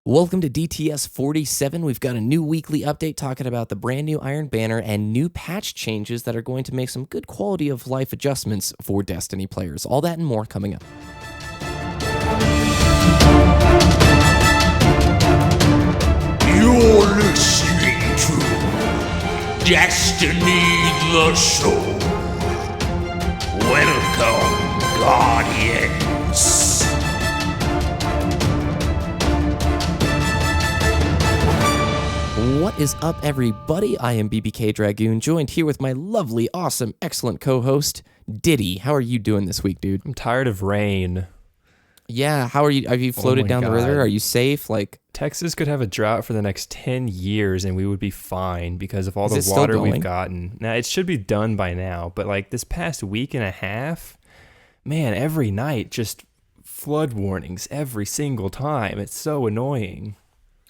Welcome to DTS 47. We've got a new weekly update talking about the brand new Iron Banner and new patch changes that are going to make some good quality of life adjustments for Destiny players. All that and more coming up. You're listening to Destiny the Show. Welcome, Guardians. What is up, everybody? I am BBKDRAGOON, joined here with my lovely, awesome, excellent co-host, Ditty. How are you doing this week, dude? I'm tired of rain. Yeah, how are you? Have you floated down the river? Are you safe? Texas could have a drought for the next 10 years and we would be fine because of all Is it the still water going? we've gotten. Now, it should be done by now, but this past week and a half, man, every night, just flood warnings every single time. It's so annoying.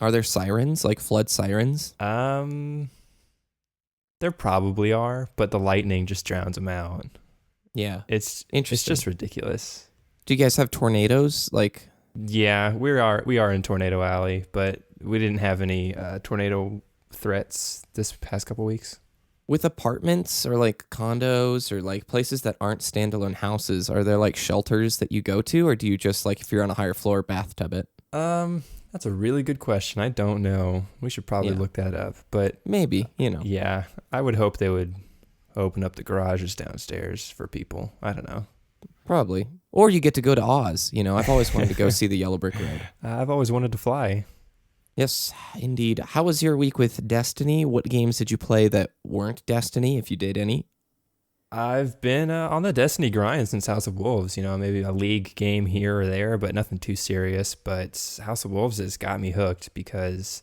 Are there sirens, like flood sirens? There probably are, but the lightning just drowns them out. Yeah, It's interesting. just ridiculous. Do you guys have tornadoes? Yeah, we are in Tornado Alley, but we didn't have any tornado threats this past couple weeks. With apartments or condos or places that aren't standalone houses, are there shelters that you go to, or do you just if you're on a higher floor, bathtub it? That's a really good question. I don't know. We should probably look that up, but Maybe, yeah, I would hope they would open up the garages downstairs for people. I don't know. Probably. Or you get to go to Oz. I've always wanted to go see the Yellow Brick Road. I've always wanted to fly. Yes, indeed. How was your week with Destiny? What games did you play that weren't Destiny, if you did any? I've been on the Destiny grind since House of Wolves, maybe a league game here or there, but nothing too serious. But House of Wolves has got me hooked because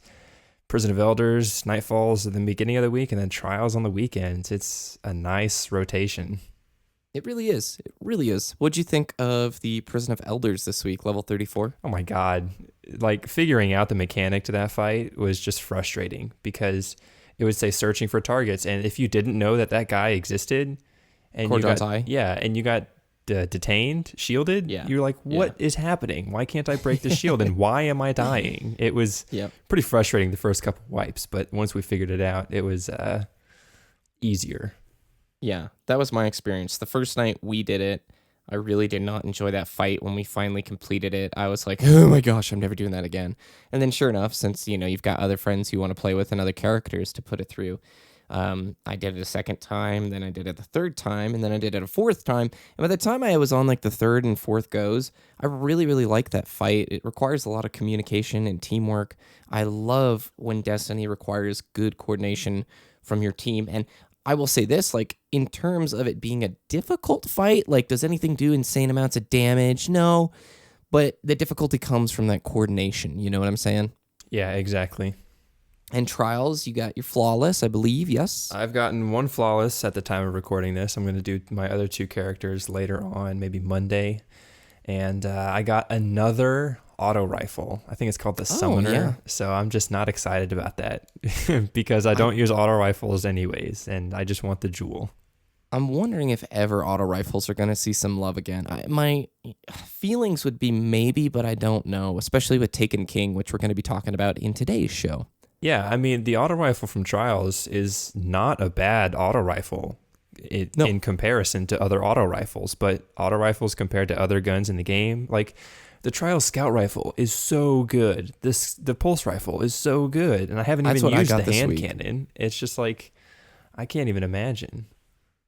Prison of Elders, Nightfalls at the beginning of the week, and then Trials on the weekends. It's a nice rotation. It really is. It really is. What'd you think of the Prison of Elders this week, level 34? Oh my God. Figuring out the mechanic to that fight was just frustrating because it would say searching for targets. And if you didn't know that guy existed and you got detained, shielded, you're like, what is happening? Why can't I break the shield? And why am I dying? It was pretty frustrating the first couple wipes, but once we figured it out, it was easier. Yeah, that was my experience. The first night we did it, I really did not enjoy that fight. When we finally completed it, I was like, oh my gosh, I'm never doing that again. And then sure enough, since, you've got other friends you want to play with and other characters to put it through, I did it a second time, then I did it the third time, and then I did it a fourth time. And by the time I was on the third and fourth goes, I really, really like that fight. It requires a lot of communication and teamwork. I love when Destiny requires good coordination from your team. And I will say this, in terms of it being a difficult fight, does anything do insane amounts of damage? No, but the difficulty comes from that coordination. You know what I'm saying? Yeah, exactly. And Trials, you got your Flawless, I believe, yes? I've gotten one Flawless at the time of recording this. I'm going to do my other two characters later on, maybe Monday. And I got another auto rifle. I think it's called the Summoner. Yeah. So I'm just not excited about that because I don't use auto rifles anyways, and I just want the jewel. I'm wondering if ever auto rifles are going to see some love again. My feelings would be maybe, but I don't know, especially with Taken King, which we're going to be talking about in today's show. Yeah, I mean, the auto rifle from Trials is not a bad auto rifle in comparison to other auto rifles, but auto rifles compared to other guns in the game, the Trials Scout Rifle is so good. The Pulse Rifle is so good, and I haven't even used the hand cannon. It's just I can't even imagine.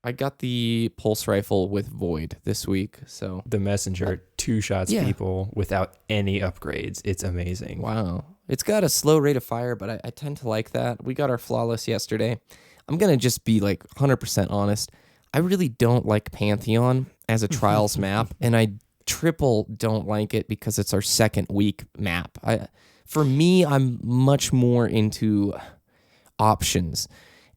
I got the Pulse Rifle with Void this week, so... The Messenger, 2 shots people without any upgrades. It's amazing. Wow. It's got a slow rate of fire, but I tend to like that. We got our Flawless yesterday. I'm going to just be 100% honest. I really don't like Pantheon as a Trials map, and I triple don't like it because it's our second week map. For me, I'm much more into options.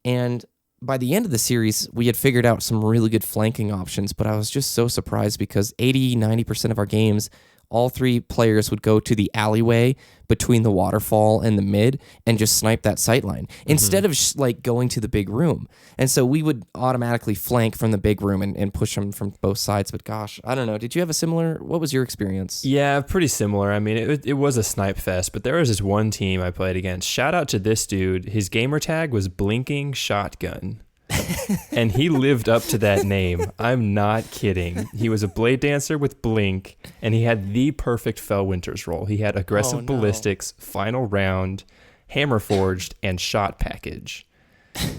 And by the end of the series, we had figured out some really good flanking options, but I was just so surprised because 80-90% of our games all 3 players would go to the alleyway between the waterfall and the mid and just snipe that sight line instead of like going to the big room. And so we would automatically flank from the big room and push them from both sides. But gosh, I don't know. Did you have a similar, what was your experience? Yeah, pretty similar. I mean, it was a snipe fest, but there was this one team I played against. Shout out to this dude. His gamer tag was Blinking Shotgun. And he lived up to that name. I'm not kidding. He was a blade dancer with Blink, and he had the perfect Fell Winters roll. He had aggressive ballistics, final round, hammer forged, and shot package.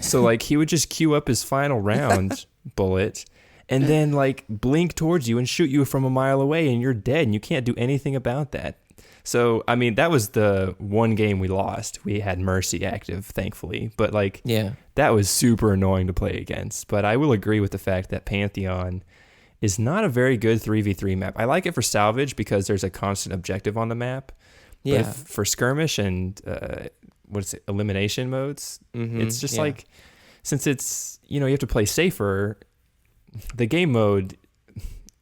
So like he would just queue up his final round bullet and then like blink towards you and shoot you from a mile away, and you're dead, and you can't do anything about that. So, I mean, that was the one game we lost. We had Mercy active, thankfully. But, like, that was super annoying to play against. But I will agree with the fact that Pantheon is not a very good 3v3 map. I like it for salvage because there's a constant objective on the map. Yeah. But for skirmish and, elimination modes, it's just like, since it's, you have to play safer, the game mode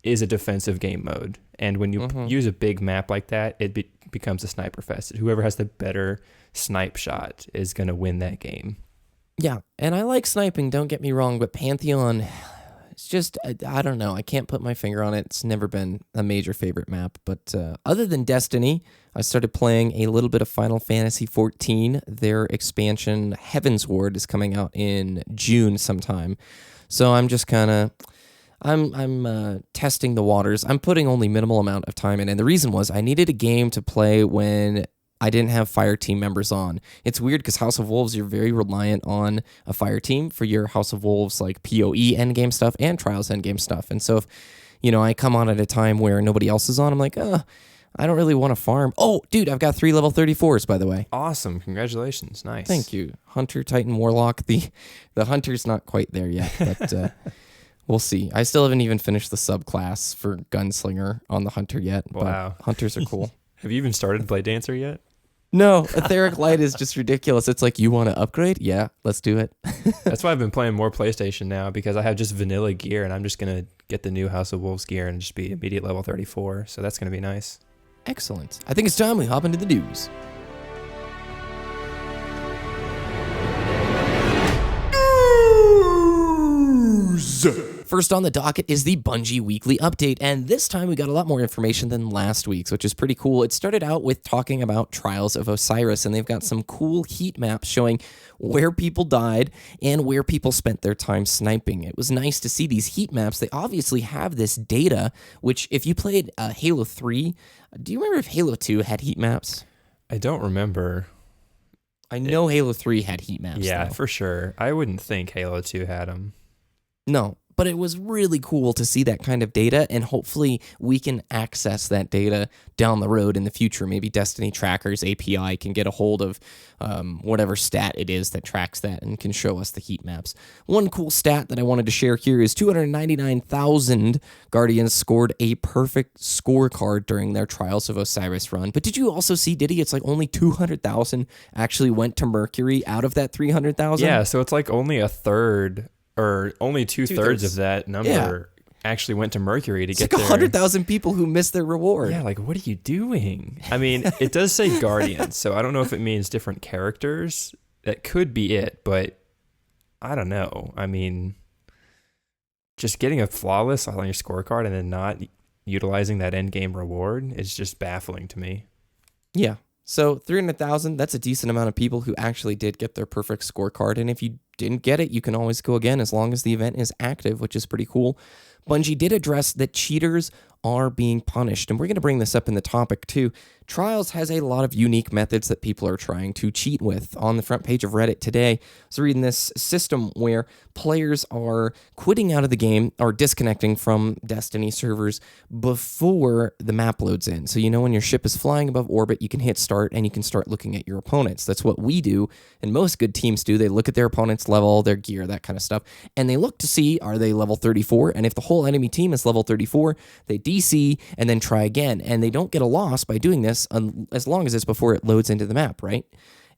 is a defensive game mode. And when you use a big map like that, it becomes a sniper fest. Whoever has the better snipe shot is going to win that game. Yeah, and I like sniping, don't get me wrong, but Pantheon, it's just, I don't know. I can't put my finger on it. It's never been a major favorite map. But other than Destiny, I started playing a little bit of Final Fantasy XIV. Their expansion, Heaven's Ward, is coming out in June sometime. So I'm just kind of... I'm testing the waters. I'm putting only minimal amount of time in, and the reason was I needed a game to play when I didn't have fire team members on. It's weird because House of Wolves, you're very reliant on a fire team for your House of Wolves like PoE endgame stuff and Trials endgame stuff. And so if I come on at a time where nobody else is on, I'm like, I don't really want to farm. Oh, dude, I've got 3 level 34s, by the way. Awesome. Congratulations. Nice. Thank you. Hunter, Titan, Warlock. The Hunter's not quite there yet, but we'll see. I still haven't even finished the subclass for Gunslinger on the Hunter yet. Wow. But Hunters are cool. Have you even started Blade Dancer yet? No, Etheric Light is just ridiculous. It's like, you want to upgrade? Yeah, let's do it. That's why I've been playing more PlayStation now, because I have just vanilla gear, and I'm just going to get the new House of Wolves gear and just be immediate level 34. So that's going to be nice. Excellent. I think it's time we hop into the news. First on the docket is the Bungie Weekly Update, and this time we got a lot more information than last week's, which is pretty cool. It started out with talking about Trials of Osiris, and they've got some cool heat maps showing where people died and where people spent their time sniping. It was nice to see these heat maps. They obviously have this data, which if you played Halo 3, do you remember if Halo 2 had heat maps? I don't remember. I know Halo 3 had heat maps. Yeah, though. For sure. I wouldn't think Halo 2 had them. No, but it was really cool to see that kind of data, and hopefully we can access that data down the road in the future. Maybe Destiny Trackers API can get a hold of whatever stat it is that tracks that and can show us the heat maps. One cool stat that I wanted to share here is 299,000 Guardians scored a perfect scorecard during their Trials of Osiris run. But did you also see, Ditty, it's like only 200,000 actually went to Mercury out of that 300,000? Yeah, so it's like only a third... or only two-thirds of that number actually went to Mercury to get like 100,000 people who missed their reward. Yeah, like, what are you doing? I mean, it does say Guardians, so I don't know if it means different characters. That could be it, but I don't know. I mean, just getting a flawless on your scorecard and then not utilizing that end-game reward is just baffling to me. Yeah. So 300,000, that's a decent amount of people who actually did get their perfect scorecard. And if you didn't get it, you can always go again as long as the event is active, which is pretty cool. Bungie did address that cheaters are being punished. And we're going to bring this up in the topic too. Trials has a lot of unique methods that people are trying to cheat with. On the front page of Reddit today, I was reading this system where players are quitting out of the game or disconnecting from Destiny servers before the map loads in. So when your ship is flying above orbit, you can hit start and you can start looking at your opponents. That's what we do, and most good teams do. They look at their opponent's level, their gear, that kind of stuff, and they look to see, are they level 34? And if the whole enemy team is level 34, they DC and then try again. And they don't get a loss by doing this as long as it's before it loads into the map, right?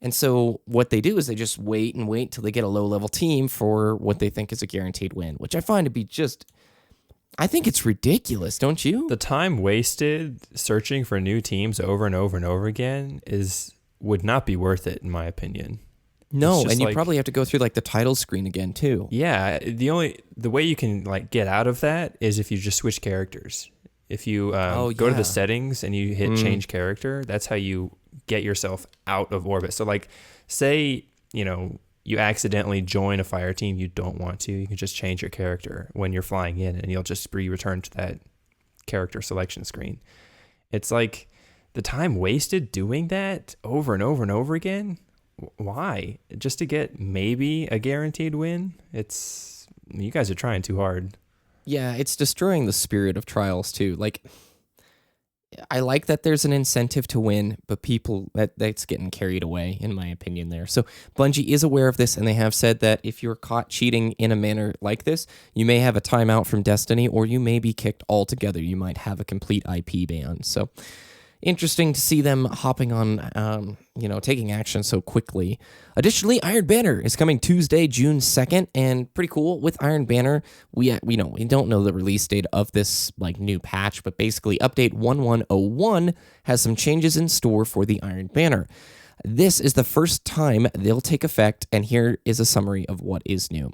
And so what they do is they just wait till they get a low-level team for what they think is a guaranteed win, which I find to be just I think it's ridiculous, don't you? The time wasted searching for new teams over and over and over again would not be worth it, in my opinion. No, and you probably have to go through like the title screen again too. Yeah, the way you can like get out of that is if you just switch characters. If you go to the settings and you hit change character, that's how you get yourself out of orbit. So like, say, you accidentally join a fire team you don't want to, you can just change your character when you're flying in and you'll just be returned to that character selection screen. It's like the time wasted doing that over and over and over again. Why? Just to get maybe a guaranteed win? You guys are trying too hard. Yeah, it's destroying the spirit of trials too. Like, I like that there's an incentive to win, but that's getting carried away, in my opinion there. So Bungie is aware of this, and they have said that if you're caught cheating in a manner like this, you may have a timeout from Destiny, or you may be kicked altogether. You might have a complete IP ban. So interesting to see them hopping on, taking action so quickly. Additionally, Iron Banner is coming Tuesday, June 2nd, and pretty cool. With Iron Banner, we don't know the release date of this like new patch, but basically update 1101 has some changes in store for the Iron Banner. This is the first time they'll take effect, and here is a summary of what is new.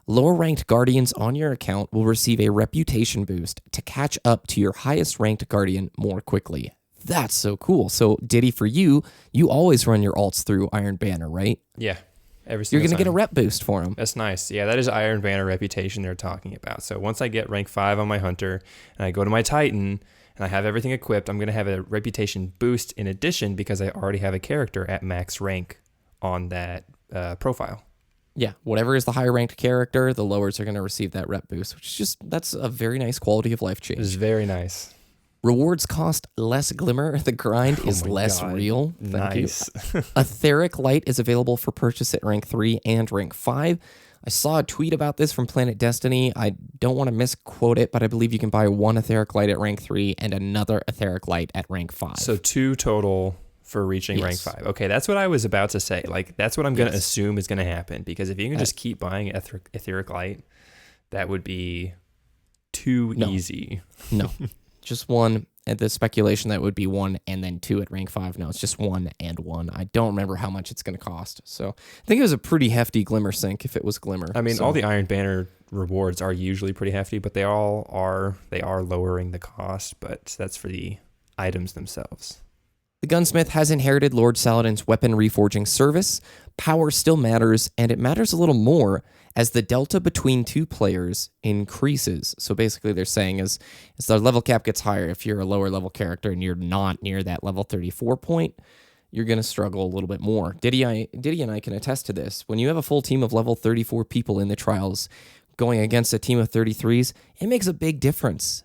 Lower ranked Guardians on your account will receive a reputation boost to catch up to your highest ranked Guardian more quickly. That's so cool. So, Ditty, for you always run your alts through Iron Banner, right? Yeah. You're going to get a rep boost for him. That's nice. Yeah, that is Iron Banner reputation they're talking about. So once I get rank 5 on my Hunter and I go to my Titan and I have everything equipped, I'm going to have a reputation boost in addition because I already have a character at max rank on that profile. Yeah, whatever is the higher ranked character, the lowers are going to receive that rep boost, which is that's a very nice quality of life change. It's very nice. Rewards cost less glimmer. The grind is less real. Thank you. Etheric Light is available for purchase at rank 3 and rank 5. I saw a tweet about this from Planet Destiny. I don't want to misquote it, but I believe you can buy one Etheric Light at rank 3 and another Etheric Light at rank 5. So 2 total for reaching rank 5. Okay, that's what I was about to say. Like, that's what I'm going to assume is going to happen, because if you can just keep buying Etheric Light, that would be too easy. No. Just one. And the speculation that would be 1 and then 2 at rank 5. No, it's just 1 and 1. I don't remember how much it's going to cost. So I think it was a pretty hefty Glimmer sync if it was Glimmer. I mean, all the Iron Banner rewards are usually pretty hefty, but they are lowering the cost, but that's for the items themselves. The gunsmith has inherited Lord Saladin's weapon reforging service. Power still matters, and it matters a little more as the delta between two players increases. So basically they're saying as the level cap gets higher, if you're a lower level character and you're not near that level 34 point, you're going to struggle a little bit more. Ditty and I can attest to this. When you have a full team of level 34 people in the trials going against a team of 33s, it makes a big difference.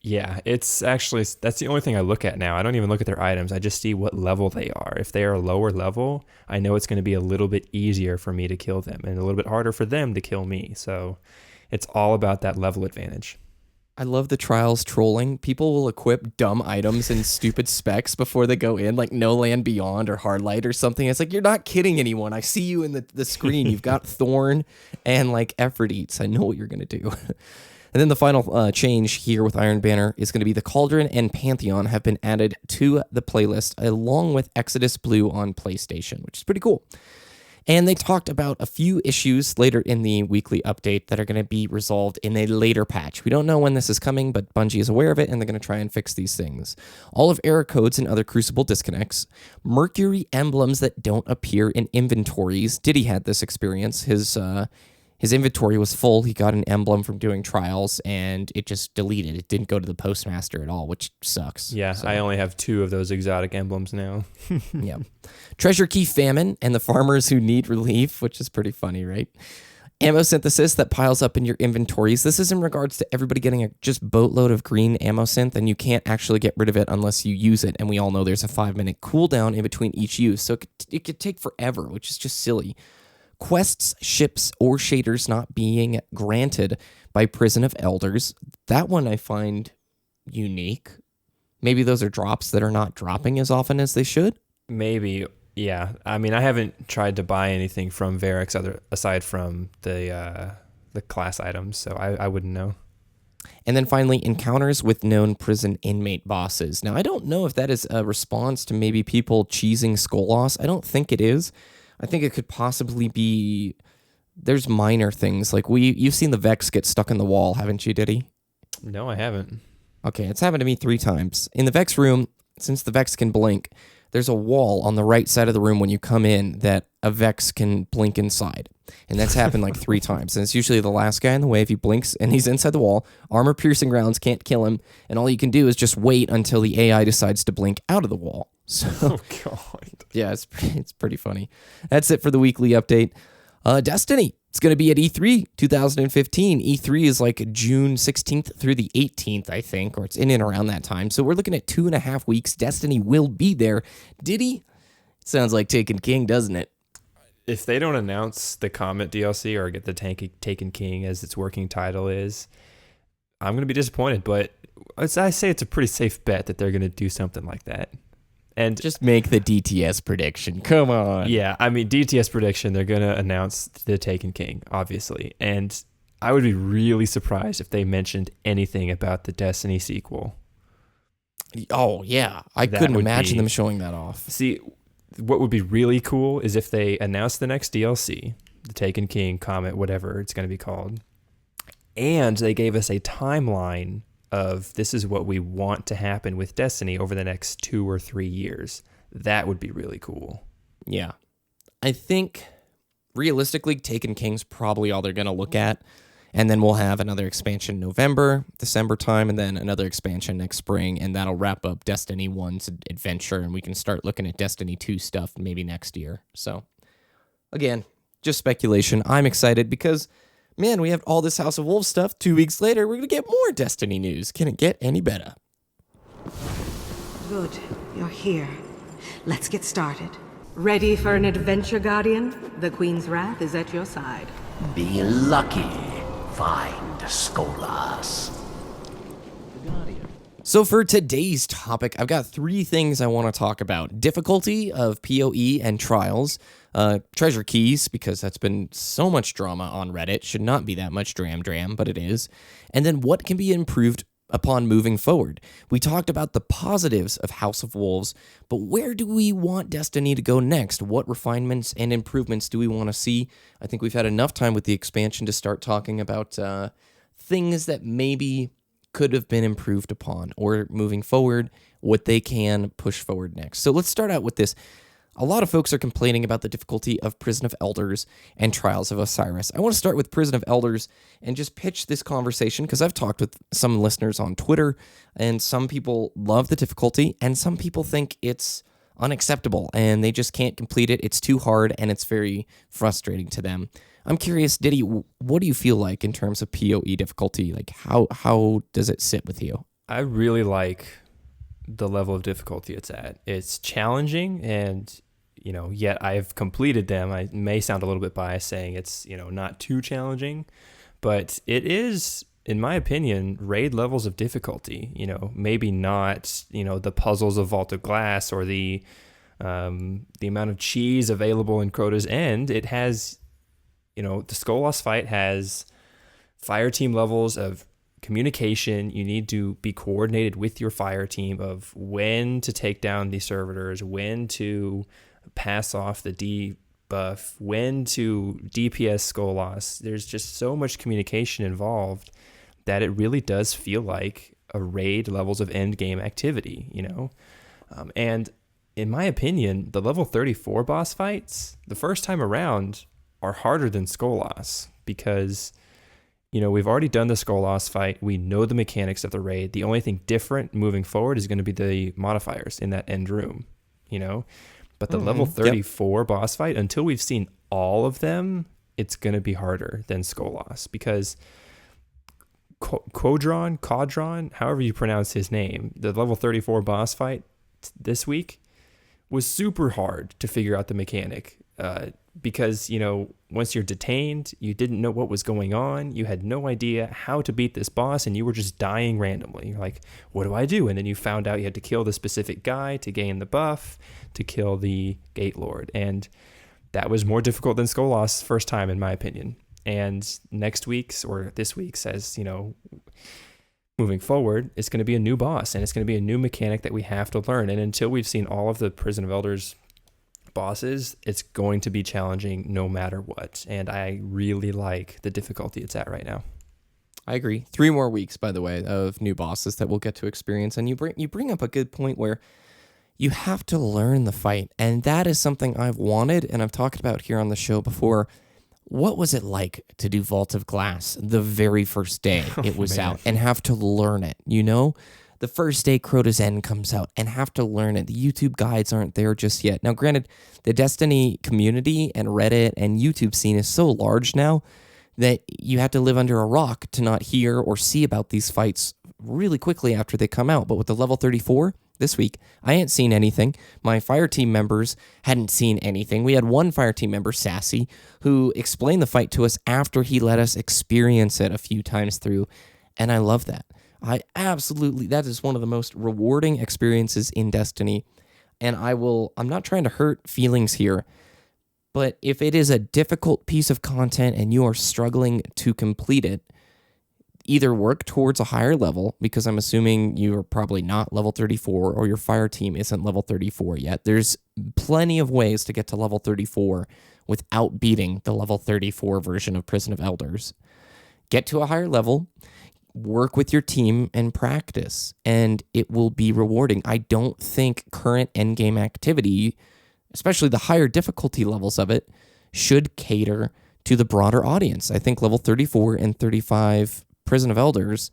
Yeah, it's actually, that's the only thing I look at now. I don't even look at their items. I just see what level they are. If they are a lower level, I know it's going to be a little bit easier for me to kill them and a little bit harder for them to kill me. So it's all about that level advantage. I love the trials trolling. People will equip dumb items and stupid specs before they go in, like No Land Beyond or Hard Light or something. It's like, you're not kidding anyone. I see you in the screen. You've got Thorn and like Effort Eats. I know what you're going to do. And then the final change here with Iron Banner is going to be the Cauldron and Pantheon have been added to the playlist along with Exodus Blue on PlayStation, which is pretty cool. And they talked about a few issues later in the weekly update that are going to be resolved in a later patch. We don't know when this is coming, but Bungie is aware of it, and they're going to try and fix these things. All of error codes and other Crucible disconnects. Mercury emblems that don't appear in inventories. Ditty had this experience. His inventory was full. He got an emblem from doing trials, and it just deleted. It didn't go to the postmaster at all, which sucks. Yeah, so I only have 2 of those exotic emblems now. Yeah. Treasure Key Famine and the farmers who need relief, which is pretty funny, right? Ammo synthesis that piles up in your inventories. This is in regards to everybody getting a just boatload of green ammo synth, and you can't actually get rid of it unless you use it. And we all know there's a 5-minute cooldown in between each use, so it could take forever, which is just silly. Quests, ships, or shaders not being granted by Prison of Elders. That one I find unique. Maybe those are drops that are not dropping as often as they should. Maybe, yeah. I mean, I haven't tried to buy anything from Varix aside from the class items, so I wouldn't know. And then finally, encounters with known prison inmate bosses. Now, I don't know if that is a response to maybe people cheesing Skolas. I don't think it is. I think it could possibly be, there's minor things. Like you've seen the Vex get stuck in the wall, haven't you, Ditty? No, I haven't. Okay, it's happened to me 3 times. In the Vex room, since the Vex can blink, there's a wall on the right side of the room when you come in that a Vex can blink inside. And that's happened like 3 times. And it's usually the last guy in the way. If he blinks and he's inside the wall, armor-piercing rounds can't kill him. And all you can do is just wait until the AI decides to blink out of the wall. So, oh, God. Yeah, it's pretty funny. That's it for the weekly update. Destiny. It's going to be at E3 2015. E3 is like June 16th through the 18th, I think, or it's in and around that time. So we're looking at 2.5 weeks. Destiny will be there. Ditty? Sounds like Taken King, doesn't it? If they don't announce the Comet DLC or get the Taken King as its working title is, I'm going to be disappointed. But I say it's a pretty safe bet that they're going to do something like that. And just make the DTS prediction. Come on. Yeah, I mean, DTS prediction, they're going to announce the Taken King, obviously. And I would be really surprised if they mentioned anything about the Destiny sequel. Oh, yeah. I couldn't imagine them showing that off. See, what would be really cool is if they announced the next DLC, the Taken King, Comet, whatever it's going to be called, and they gave us a timeline of this is what we want to happen with Destiny over the next 2 or 3 years. That would be really cool. Yeah. I think realistically, Taken King's probably all they're going to look at. And then we'll have another expansion November, December time, and then another expansion next spring. And that'll wrap up Destiny 1's adventure. And we can start looking at Destiny 2 stuff maybe next year. So again, just speculation. I'm excited because, man, we have all this House of Wolves stuff. 2 weeks later, we're going to get more Destiny news. Can it get any better? Good. You're here. Let's get started. Ready for an adventure, Guardian? The Queen's Wrath is at your side. Be lucky. Find Skolas. So for today's topic, I've got 3 things I want to talk about. Difficulty of PoE and trials, treasure keys, because that's been so much drama on Reddit. Should not be that much dram, but it is. And then what can be improved upon moving forward. We talked about the positives of House of Wolves, but where do we want Destiny to go next? What refinements and improvements do we want to see? I think we've had enough time with the expansion to start talking about things that maybe could have been improved upon, or moving forward, what they can push forward next. So let's start out with this. A lot of folks are complaining about the difficulty of Prison of Elders and Trials of Osiris. I want to start with Prison of Elders and just pitch this conversation because I've talked with some listeners on Twitter, and some people love the difficulty and some people think it's unacceptable and they just can't complete it. It's too hard and it's very frustrating to them. I'm curious, Ditty, what do you feel like in terms of PoE difficulty? Like how does it sit with you? I really like the level of difficulty it's at. It's challenging, and yet I've completed them. I may sound a little bit biased saying it's not too challenging, but it is, in my opinion, raid levels of difficulty. Maybe not the puzzles of Vault of Glass or the amount of cheese available in Crota's End. It has the Skolas fight has fire team levels of communication. You need to be coordinated with your fire team of when to take down the servitors, when to pass off the debuff, when to DPS Skolas. There's just so much communication involved that it really does feel like a raid levels of end game activity, and in my opinion, the level 34 boss fights the first time around are harder than Skolas because we've already done the Skolas fight. We know the mechanics of the raid. The only thing different moving forward is going to be the modifiers in that end room, But the level 34 boss fight, until we've seen all of them, it's going to be harder than Skolas because Caudron, however you pronounce his name, the level 34 boss fight this week was super hard to figure out the mechanic. Because, once you're detained, you didn't know what was going on. You had no idea how to beat this boss, and you were just dying randomly. You're like, what do I do? And then you found out you had to kill the specific guy to gain the buff, to kill the Gate Lord. And that was more difficult than Skolas first time, in my opinion. And next week's, or this week's, as, moving forward, it's going to be a new boss, and it's going to be a new mechanic that we have to learn. And until we've seen all of the Prison of Elders bosses, it's going to be challenging no matter what. And I really like the difficulty it's at right now. I agree. 3 more weeks, by the way, of new bosses that we'll get to experience. And you bring up a good point where you have to learn the fight. And that is something I've wanted and I've talked about here on the show before. What was it like to do Vault of Glass the very first day it was out and have to learn it, you know? The first day Crota's End comes out and have to learn it. The YouTube guides aren't there just yet. Now, granted, the Destiny community and Reddit and YouTube scene is so large now that you have to live under a rock to not hear or see about these fights really quickly after they come out. But with the level 34 this week, I ain't seen anything. My fire team members hadn't seen anything. We had one fire team member, Sassy, who explained the fight to us after he let us experience it a few times through. And I love that. That is one of the most rewarding experiences in Destiny. And I'm not trying to hurt feelings here, but if it is a difficult piece of content and you are struggling to complete it, either work towards a higher level, because I'm assuming you're probably not level 34 or your fire team isn't level 34 yet. There's plenty of ways to get to level 34 without beating the level 34 version of Prison of Elders. Get to a higher level, work with your team and practice, and it will be rewarding. I don't think current endgame activity, especially the higher difficulty levels of it, should cater to the broader audience. I think level 34 and 35 Prison of Elders,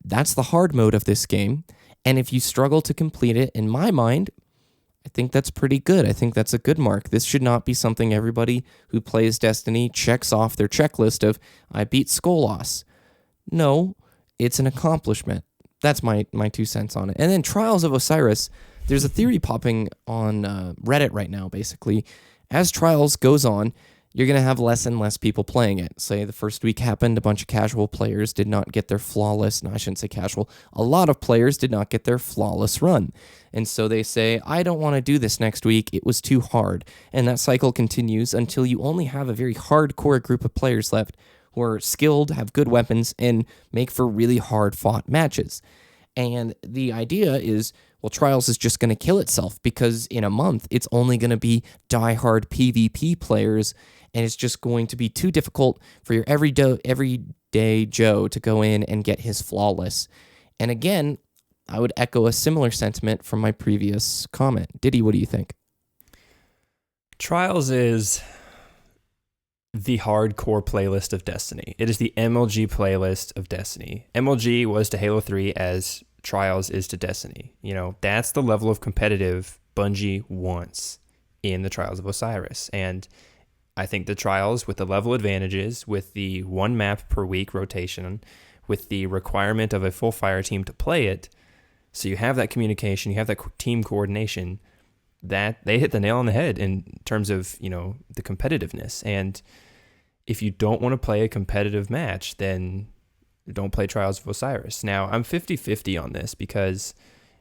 that's the hard mode of this game. And if you struggle to complete it, in my mind, I think that's pretty good. I think that's a good mark. This should not be something everybody who plays Destiny checks off their checklist of, I beat Skolas. No, it's an accomplishment. That's my 2 cents on it. And then Trials of Osiris, there's a theory popping on Reddit right now, basically. As Trials goes on, you're going to have less and less people playing it. Say the first week happened, a bunch of casual players did not get their flawless, no, I shouldn't say casual, a lot of players did not get their flawless run. And so they say, I don't want to do this next week, it was too hard. And that cycle continues until you only have a very hardcore group of players left who are skilled, have good weapons, and make for really hard-fought matches. And the idea is, well, Trials is just going to kill itself because in a month, it's only going to be die-hard PvP players, and it's just going to be too difficult for your everyday Joe to go in and get his flawless. And again, I would echo a similar sentiment from my previous comment. Ditty, what do you think? Trials is the hardcore playlist of Destiny. It is the MLG playlist of Destiny. MLG was to Halo 3 as Trials is to Destiny. You know, that's the level of competitive Bungie wants in the Trials of Osiris. And I think the Trials, with the level advantages, with the 1 map per week rotation, with the requirement of a full fire team to play it, so you have that communication, you have that team coordination, that they hit the nail on the head in terms of, you know, the competitiveness. And if you don't want to play a competitive match, then don't play Trials of Osiris. Now, I'm 50-50 on this because,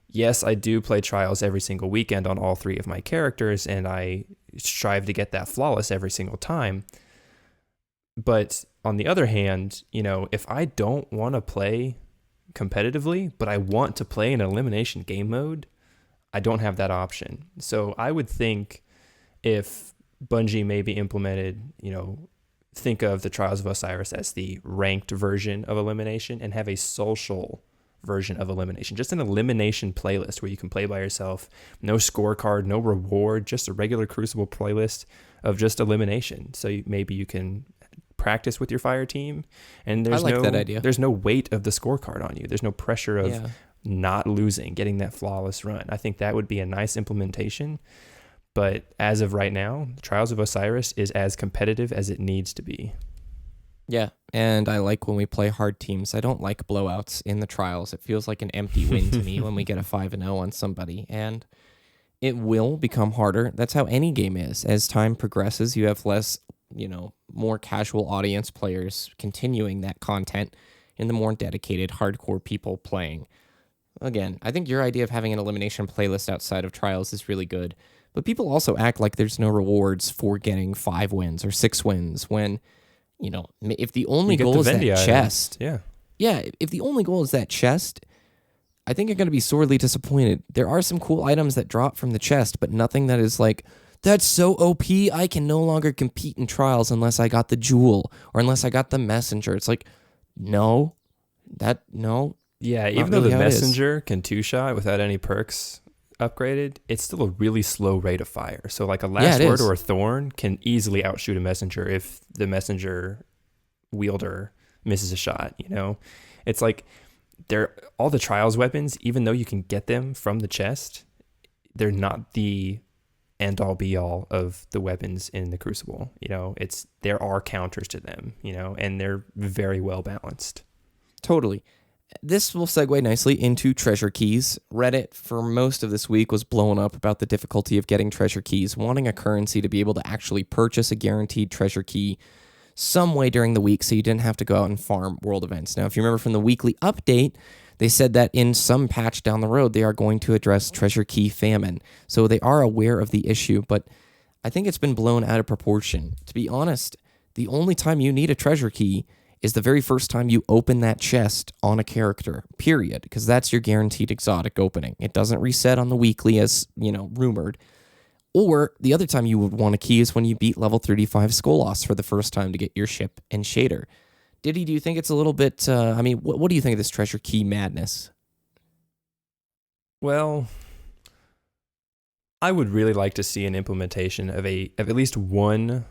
yes, I do play Trials every single weekend on all 3 of my characters, and I strive to get that flawless every single time. But on the other hand, you know, if I don't want to play competitively, but I want to play an elimination game mode, I don't have that option. So I would think if Bungie maybe implemented, you know, think of the Trials of Osiris as the ranked version of elimination and have a social version of elimination, just an elimination playlist where you can play by yourself, no scorecard, no reward, just a regular Crucible playlist of just elimination. So maybe you can practice with your fire team, and there's that idea. There's no weight of the scorecard on you. There's no pressure of not losing, getting that flawless run. I think that would be a nice implementation. But as of right now, Trials of Osiris is as competitive as it needs to be. Yeah, and I like when we play hard teams. I don't like blowouts in the Trials. It feels like an empty win to me when we get a 5-0 on somebody, and it will become harder. That's how any game is. As time progresses, you have less, you know, more casual audience players continuing that content and the more dedicated hardcore people playing. Again, I think your idea of having an elimination playlist outside of Trials is really good. But people also act like there's no rewards for getting 5 wins or 6 wins when, you know, if the only goal is that chest, Yeah, if the only goal is that chest, I think you're going to be sorely disappointed. There are some cool items that drop from the chest, but nothing that is like, that's so OP, I can no longer compete in trials unless I got the jewel or unless I got the messenger. It's like, no. Yeah, even though the messenger can two-shot without any perks upgraded, it's still a really slow rate of fire. So like a last word or a thorn can easily outshoot a messenger if the messenger wielder misses a shot, you know? It's like all the trials weapons, even though you can get them from the chest, they're not the end all be all of the weapons in the Crucible. You know, there are counters to them, you know, and they're very well balanced. Totally. This will segue nicely into treasure keys. Reddit for most of this week was blowing up about the difficulty of getting treasure keys, wanting a currency to be able to actually purchase a guaranteed treasure key some way during the week so you didn't have to go out and farm world events. Now, if you remember from the weekly update, they said that in some patch down the road, they are going to address treasure key famine. So they are aware of the issue, but I think it's been blown out of proportion. To be honest, the only time you need a treasure key is the very first time you open that chest on a character, period, because that's your guaranteed exotic opening. It doesn't reset on the weekly as, rumored. Or the other time you would want a key is when you beat level 35 Skolas for the first time to get your ship and shader. Ditty, do you think it's a little bit, what do you think of this treasure key madness? Well, I would really like to see an implementation of at least one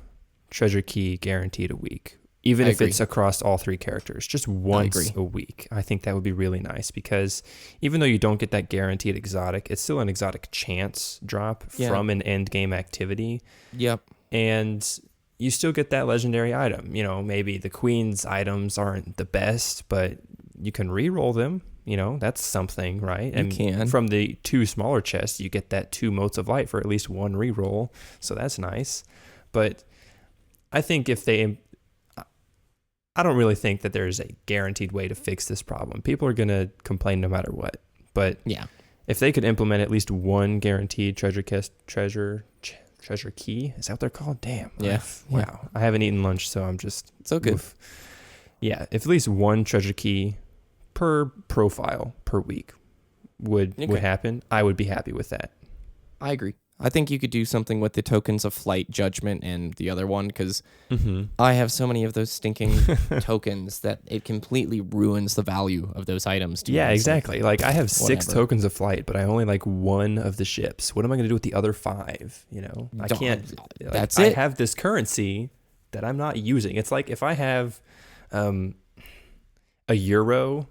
treasure key guaranteed a week. Even if it's across all three characters, just once a week. I think that would be really nice because even though you don't get that guaranteed exotic, it's still an exotic chance drop from an end game activity. Yep. And you still get that legendary item. You know, maybe the Queen's items aren't the best, but you can re-roll them. You know, that's something, right? And you can. From the 2 smaller chests, you get that 2 motes of light for at least 1 re-roll. So that's nice. But I think I don't really think that there's a guaranteed way to fix this problem. People are going to complain no matter what. But if they could implement at least one guaranteed treasure key, is that what they're called? Damn. Yeah. Wow. I haven't eaten lunch, so I'm just... So good. Oof. Yeah, if at least one treasure key per profile per week would happen, I would be happy with that. I agree. I think you could do something with the tokens of flight, judgment, and the other one, because I have so many of those stinking tokens that it completely ruins the value of those items. Yeah, exactly. Like I have 6 tokens of flight, but I only like 1 of the ships. What am I going to do with the other 5? You know, I can't. That's it. I have this currency that I'm not using. It's like if I have a euro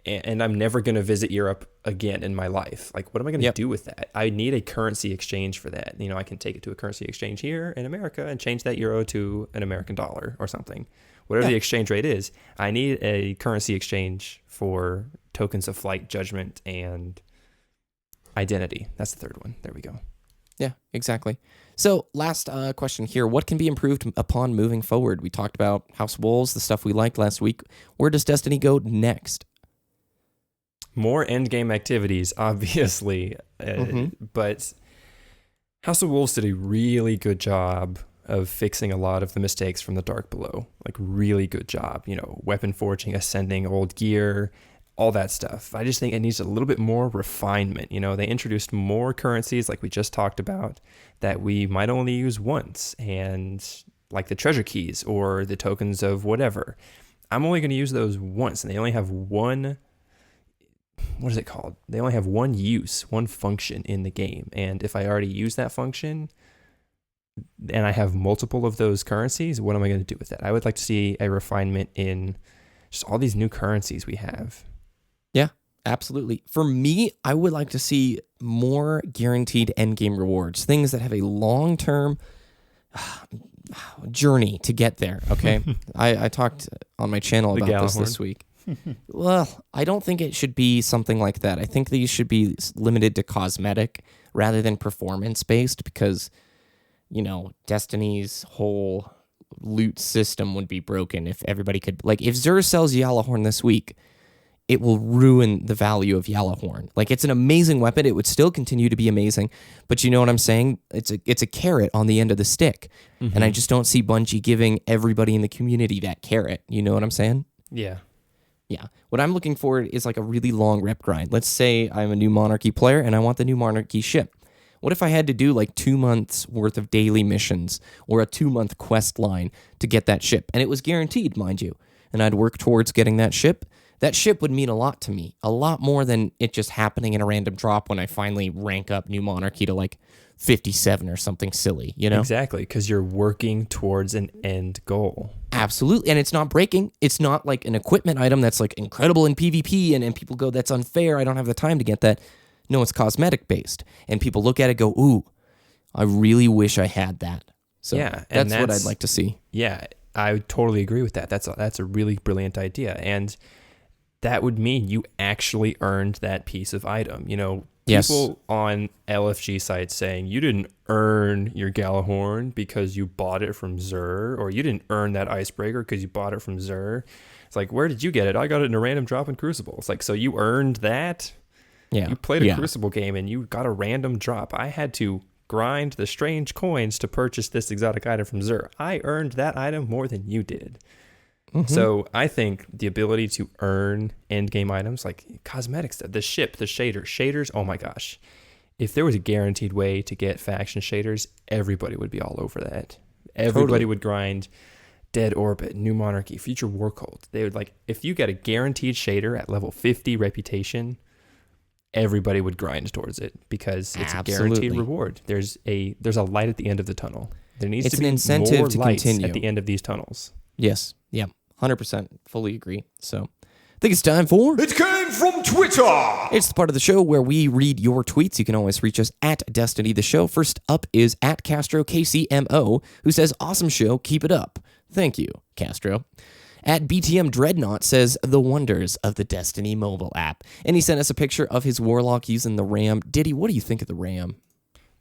and I'm never going to visit Europe again in my life. Like, what am I going to do with that? I need a currency exchange for that. You know, I can take it to a currency exchange here in America and change that euro to an American dollar or something. Whatever the exchange rate is, I need a currency exchange for tokens of flight, judgment, and identity. That's the third one. There we go. Yeah, exactly. So last question here. What can be improved upon moving forward? We talked about House of Wolves, the stuff we liked last week. Where does Destiny go next? More endgame activities, obviously, but House of Wolves did a really good job of fixing a lot of the mistakes from the Dark Below. Like, really good job. You know, weapon forging, ascending old gear, all that stuff. I just think it needs a little bit more refinement. You know, they introduced more currencies, like we just talked about, that we might only use once, and like the treasure keys or the tokens of whatever. I'm only going to use those once, and they only have one... What is it called? They only have one use, one function in the game. And if I already use that function and I have multiple of those currencies, what am I going to do with that? I would like to see a refinement in just all these new currencies we have. Yeah, absolutely. For me, I would like to see more guaranteed endgame rewards, things that have a long-term journey to get there, okay? I talked on my channel about this week. Well, I don't think it should be something like that. I think these should be limited to cosmetic rather than performance-based because, you know, Destiny's whole loot system would be broken if everybody could... Like, if Xur sells Yalahorn this week, it will ruin the value of Yalahorn. Like, it's an amazing weapon. It would still continue to be amazing, but you know what I'm saying? It's a carrot on the end of the stick, and I just don't see Bungie giving everybody in the community that carrot. You know what I'm saying? Yeah. Yeah. What I'm looking for is like a really long rep grind. Let's say I'm a new Monarchy player and I want the new Monarchy ship. What if I had to do like 2 months worth of daily missions or a 2-month quest line to get that ship? And it was guaranteed, mind you. And I'd work towards getting that ship. That ship would mean a lot to me. A lot more than it just happening in a random drop when I finally rank up New Monarchy to like 57 or something silly, you know? Exactly, because you're working towards an end goal. Absolutely. And it's not breaking. It's not like an equipment item that's like incredible in PvP and people go, that's unfair. I don't have the time to get that. No, it's cosmetic based. And people look at it and go, ooh, I really wish I had that. So yeah, that's what I'd like to see. Yeah, I totally agree with that. That's a really brilliant idea. And that would mean you actually earned that piece of item. You know, people on LFG sites saying you didn't earn your Galahorn because you bought it from Xur, or you didn't earn that Icebreaker because you bought it from Xur. It's like, where did you get it? I got it in a random drop in Crucible. It's like, so you earned that? Yeah. You played a Crucible game and you got a random drop. I had to grind the strange coins to purchase this exotic item from Xur. I earned that item more than you did. Mm-hmm. So I think the ability to earn end game items like cosmetics, the ship, the shaders, oh my gosh. If there was a guaranteed way to get faction shaders, everybody would be all over that. Everybody would grind Dead Orbit, New Monarchy, Future War Cult. They would like, if you get a guaranteed shader at level 50 reputation, everybody would grind towards it because it's a guaranteed reward. There's a light at the end of the tunnel. There needs to be an incentive more to lights continue at the end of these tunnels. Yes. Yeah. 100% fully agree. So I think it's time for It Came From Twitter. It's the part of the show where we read your tweets. You can always reach us at Destiny the Show. First up is at Castro KCMO, who says, awesome show, keep it up. Thank you, Castro. At BTM Dreadnought says, the wonders of the Destiny mobile app. And he sent us a picture of his Warlock using the RAM. Ditty, what do you think of the RAM?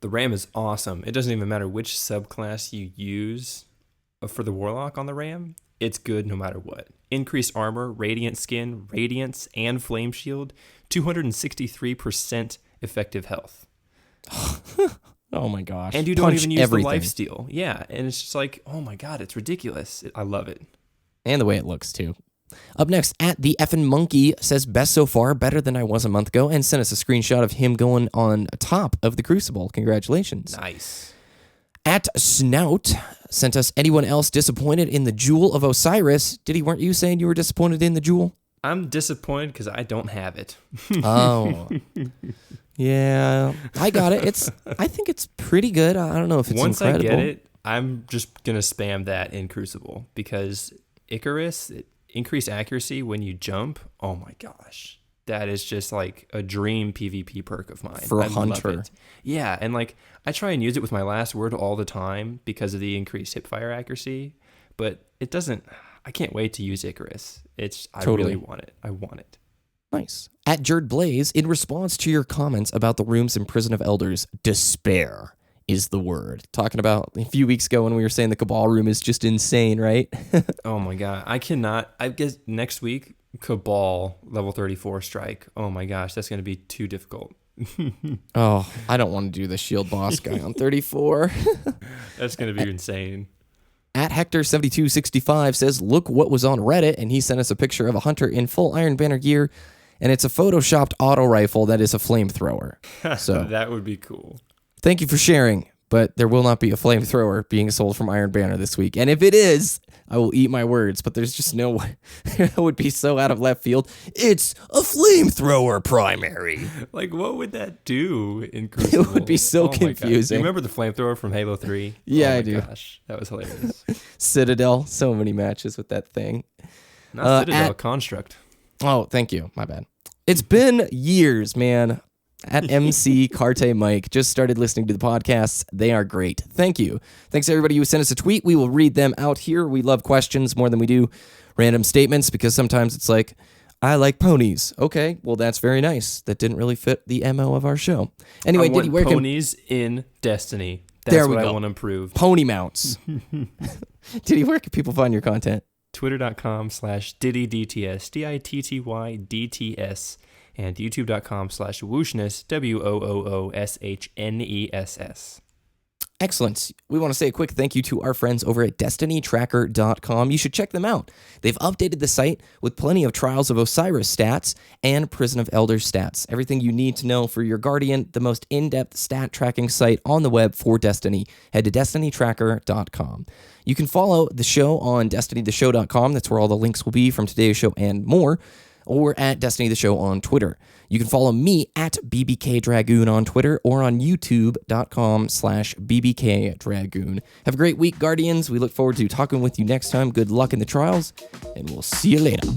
The RAM is awesome. It doesn't even matter which subclass you use for the Warlock on the RAM. It's good no matter what. Increased armor, radiant skin, radiance, and flame shield, 263% effective health. Oh my gosh. And you don't even use the lifesteal. Yeah, and it's just like, oh my god, it's ridiculous. I love it. And the way it looks too. Up next, at the effing monkey says, best so far, better than I was a month ago, and sent us a screenshot of him going on top of the Crucible. Congratulations. Nice. At Snout sent us, anyone else disappointed in the Jewel of Osiris? Diddy, weren't you saying you were disappointed in the Jewel? I'm disappointed because I don't have it. Oh. Yeah, I got it. I think it's pretty good. I don't know if it's Once incredible. I get it, I'm just going to spam that in Crucible because Icarus, increased accuracy when you jump. Oh my gosh. That is just like a dream PvP perk of mine. For a hunter. Yeah, and like I try and use it with my last word all the time because of the increased hipfire accuracy, but it doesn't. I can't wait to use Icarus. I really want it. I want it. Nice. At Jerd Blaze, in response to your comments about the rooms in Prison of Elders, despair is the word. Talking about a few weeks ago when we were saying the Cabal room is just insane, right? Oh my god. I cannot. I guess next week, Cabal level 34 strike. Oh my gosh, that's going to be too difficult. Oh, I don't want to do the shield boss guy on 34. That's going to be insane. At Hector7265 says, look what was on Reddit, and he sent us a picture of a hunter in full Iron Banner gear, and it's a photoshopped auto rifle that is a flamethrower. So that would be cool. Thank you for sharing, but there will not be a flamethrower being sold from Iron Banner this week. And if it is, I will eat my words, but there's just no way. That would be so out of left field. It's a flamethrower primary. Like, what would that do in Crucible? It would be so confusing. You remember the flamethrower from Halo 3? Yeah, I do. Gosh, that was hilarious. Citadel, so many matches with that thing. Not Citadel, Construct. Oh, thank you. My bad. It's been years, man. At MC Carte Mike, just started listening to the podcasts. They are great. Thank you. Thanks to everybody who sent us a tweet. We will read them out here. We love questions more than we do random statements because sometimes it's like, I like ponies. Okay, well, that's very nice. That didn't really fit the MO of our show. Anyway, Diddy, where ponies in Destiny. That's what I want to improve. Pony mounts. Diddy, where can people find your content? Twitter.com/DiddyDTS, DITTYDTS, and YouTube.com/Wooshness, WOOOSHNESS. Excellent. We want to say a quick thank you to our friends over at DestinyTracker.com. You should check them out. They've updated the site with plenty of Trials of Osiris stats and Prison of Elders stats. Everything you need to know for your Guardian, the most in-depth stat tracking site on the web for Destiny. Head to DestinyTracker.com. You can follow the show on DestinyTheShow.com. That's where all the links will be from today's show and more. Or at Destiny the Show on Twitter. You can follow me at BBKDRAGOON on Twitter or on YouTube.com/BBKDRAGOON. Have a great week, Guardians. We look forward to talking with you next time. Good luck in the trials, and we'll see you later.